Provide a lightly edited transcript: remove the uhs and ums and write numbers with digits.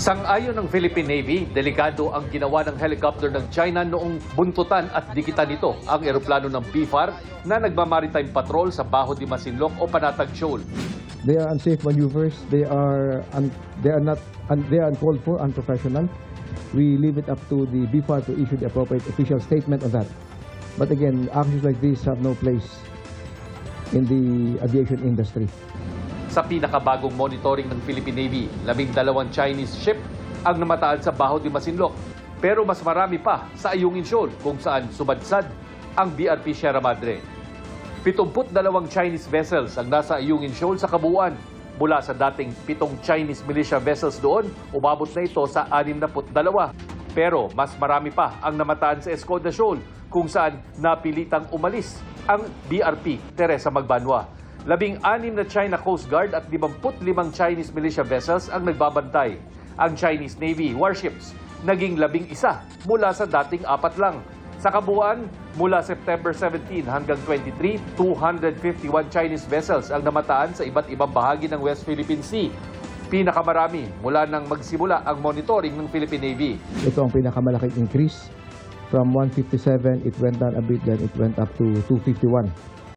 Sang-ayon ng Philippine Navy, delikado ang ginawa ng helicopter ng China noong buntutan at dikitan nito ang eroplano ng BFAR na nagmamaritime patrol sa Bajo de Masinloc o Panatag Shoal. They are unsafe maneuvers. They are uncalled for, unprofessional. We leave it up to the BFAR to issue the appropriate official statement on that. But again, actions like this have no place in the aviation industry. Sa pinakabagong monitoring ng Philippine Navy, 12 Chinese ship ang namataan sa Bajo de Masinloc. Pero mas marami pa sa Ayungin Shoal kung saan sumadsad ang BRP Sierra Madre. 72 Chinese vessels ang nasa Ayungin Shoal sa kabuuan. Mula sa dating 7 Chinese militia vessels doon, umabot na ito sa 62. Pero mas marami pa ang namataan sa Escoda Shoal kung saan napilitang umalis ang BRP Teresa Magbanwa. 16 na China Coast Guard at 55 Chinese militia vessels ang nagbabantay. Ang Chinese Navy warships naging 11 mula sa dating 4 lang. Sa kabuuan, mula September 17 hanggang 23, 251 Chinese vessels ang namataan sa iba't ibang bahagi ng West Philippine Sea. Pinakamarami mula nang magsimula ang monitoring ng Philippine Navy. Ito ang pinakamalaking increase. From 157, it went down a bit, then it went up to 251.